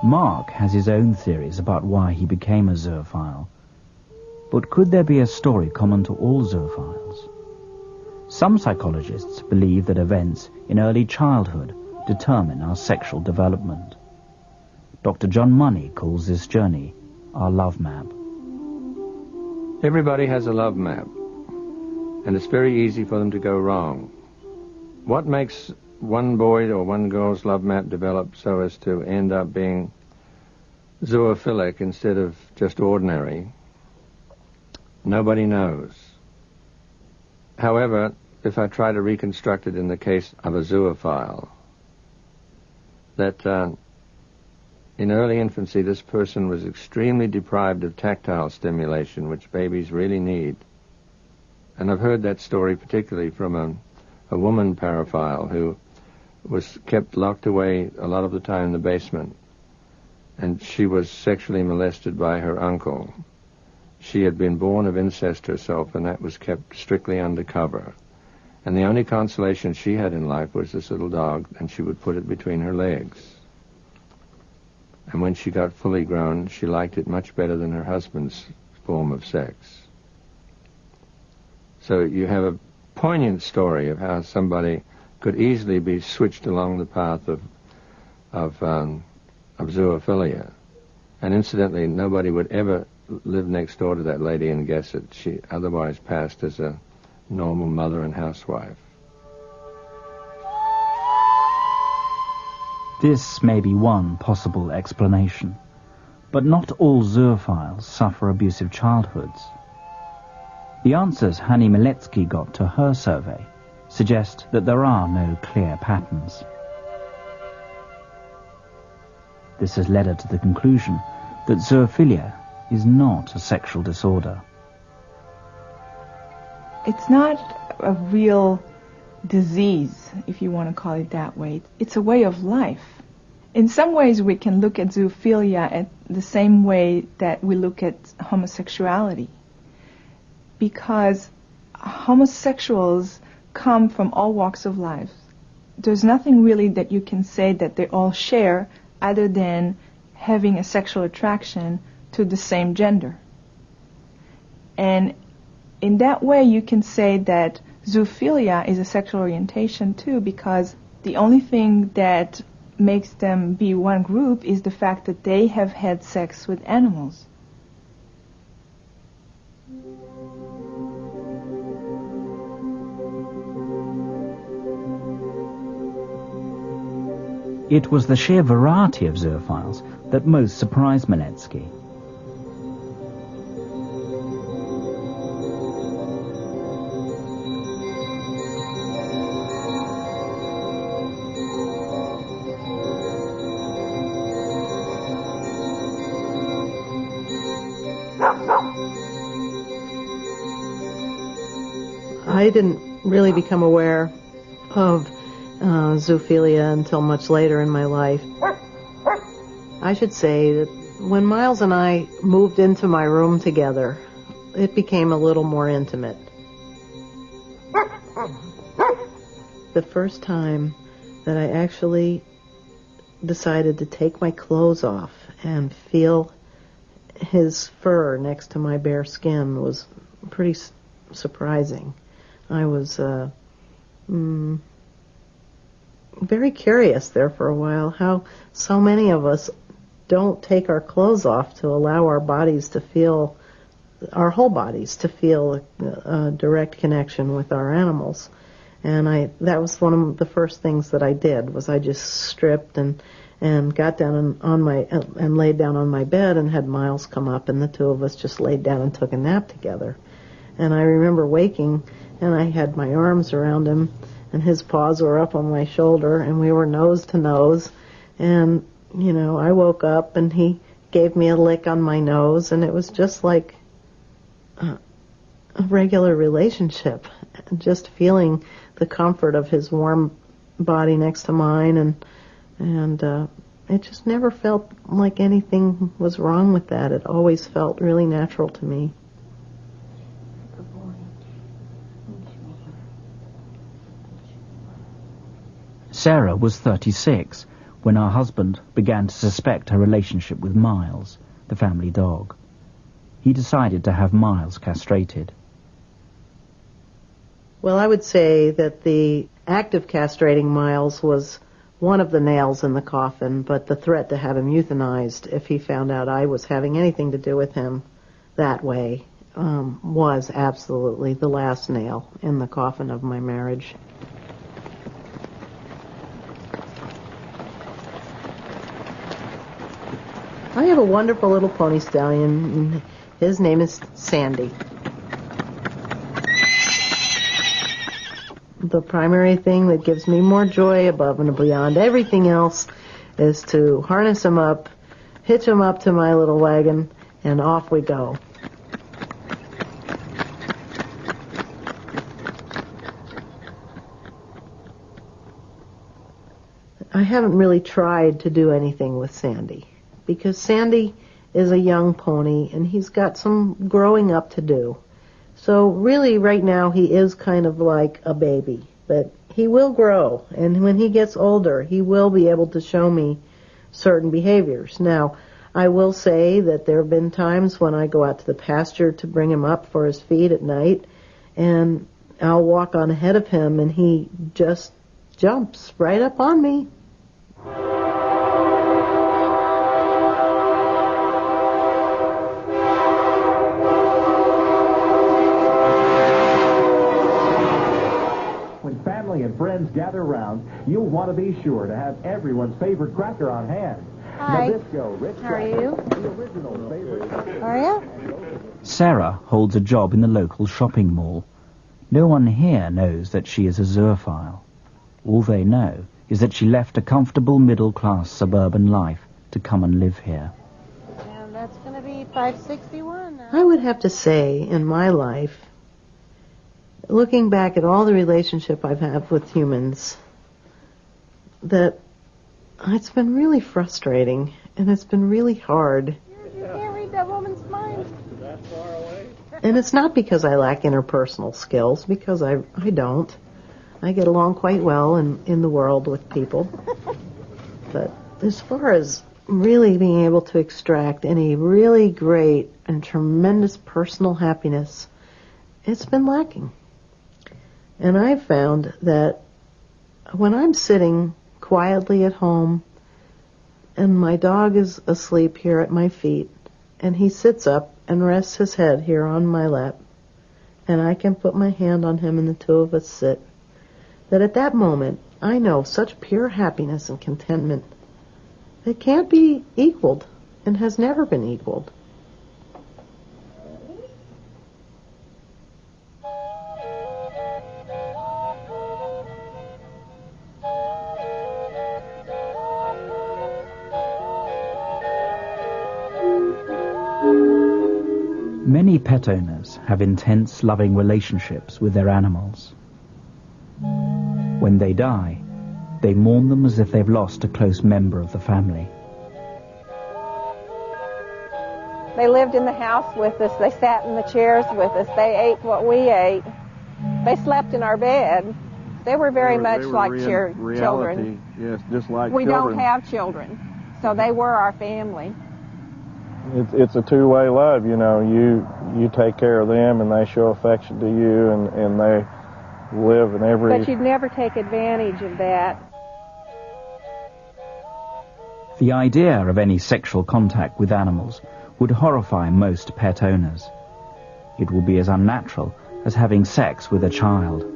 Mark has his own theories about why he became a zoophile. But could there be a story common to all zoophiles? Some psychologists believe that events in early childhood determine our sexual development. Dr. John Money calls this journey our love map. Everybody has a love map, and it's very easy for them to go wrong. What makes one boy or one girl's love map develop so as to end up being zoophilic instead of just ordinary? Nobody knows. However, if I try to reconstruct it in the case of a zoophile, that in early infancy this person was extremely deprived of tactile stimulation, which babies really need. And I've heard that story particularly from a woman paraphile who was kept locked away a lot of the time in the basement, and she was sexually molested by her uncle. She had been born of incest herself, and that was kept strictly undercover. And the only consolation she had in life was this little dog, and she would put it between her legs. And when she got fully grown, she liked it much better than her husband's form of sex. So you have a poignant story of how somebody could easily be switched along the path of zoophilia. And incidentally, nobody would ever live next door to that lady and guess it. She otherwise passed as a normal mother and housewife. This may be one possible explanation, but not all zoophiles suffer abusive childhoods. The answers Hani Miletsky got to her survey suggest that there are no clear patterns. This has led her to the conclusion that zoophilia is not a sexual disorder. It's not a real disease, if you want to call it that way. It's a way of life. In some ways, we can look at zoophilia at the same way that we look at homosexuality, because homosexuals come from all walks of life. There's nothing really that you can say that they all share other than having a sexual attraction to the same gender. And in that way, you can say that zoophilia is a sexual orientation too, because the only thing that makes them be one group is the fact that they have had sex with animals. It was the sheer variety of zoophiles that most surprised Miletsky. I didn't really become aware of zoophilia until much later in my life. I should say that when Miles and I moved into my room together, it became a little more intimate. The first time that I actually decided to take my clothes off and feel his fur next to my bare skin was pretty surprising. I was very curious there for a while how so many of us don't take our clothes off to allow our bodies to feel, our whole bodies to feel a direct connection with our animals. And that was one of the first things that I did, was I just stripped and got down and laid down on my bed and had Miles come up, and the two of us just laid down and took a nap together. And I remember waking, and I had my arms around him, and his paws were up on my shoulder, and we were nose to nose. And, you know, I woke up, and he gave me a lick on my nose, and it was just like a regular relationship, just feeling the comfort of his warm body next to mine, and it just never felt like anything was wrong with that. It always felt really natural to me. Sarah was 36 when her husband began to suspect her relationship with Miles, the family dog. He decided to have Miles castrated. Well, I would say that the act of castrating Miles was one of the nails in the coffin, but the threat to have him euthanized if he found out I was having anything to do with him that way was absolutely the last nail in the coffin of my marriage. I have a wonderful little pony stallion, and his name is Sandy. The primary thing that gives me more joy above and beyond everything else is to harness him up, hitch him up to my little wagon, and off we go. I haven't really tried to do anything with Sandy, because Sandy is a young pony and he's got some growing up to do. So really right now he is kind of like a baby, but he will grow, and when he gets older he will be able to show me certain behaviors. Now, I will say that there have been times when I go out to the pasture to bring him up for his feed at night, and I'll walk on ahead of him and he just jumps right up on me. And friends gather around, you'll want to be sure to have everyone's favorite cracker on hand. Hi. Nabisco, Ritz How are you? The original favorite. Are you? Sarah holds a job in the local shopping mall. No one here knows that she is a zoophile. All they know is that she left a comfortable middle-class suburban life to come and live here. And that's going to be 561 now. I would have to say, in my life, looking back at all the relationship I've had with humans, that it's been really frustrating and it's been really hard. You can't read that woman's mind. That far away? And it's not because I lack interpersonal skills, because I don't. I get along quite well in the world with people. But as far as really being able to extract any really great and tremendous personal happiness, it's been lacking. And I've found that when I'm sitting quietly at home and my dog is asleep here at my feet and he sits up and rests his head here on my lap and I can put my hand on him and the two of us sit, that at that moment I know such pure happiness and contentment that can't be equaled and has never been equaled. Many pet owners have intense, loving relationships with their animals. When they die, they mourn them as if they've lost a close member of the family. They lived in the house with us. They sat in the chairs with us. They ate what we ate. They slept in our bed. They were very much like children. Yes, just like we children. don't have children, so they were our family. It's a two-way love, you know. You take care of them and they show affection to you, and they live in every... But you'd never take advantage of that. The idea of any sexual contact with animals would horrify most pet owners. It would be as unnatural as having sex with a child.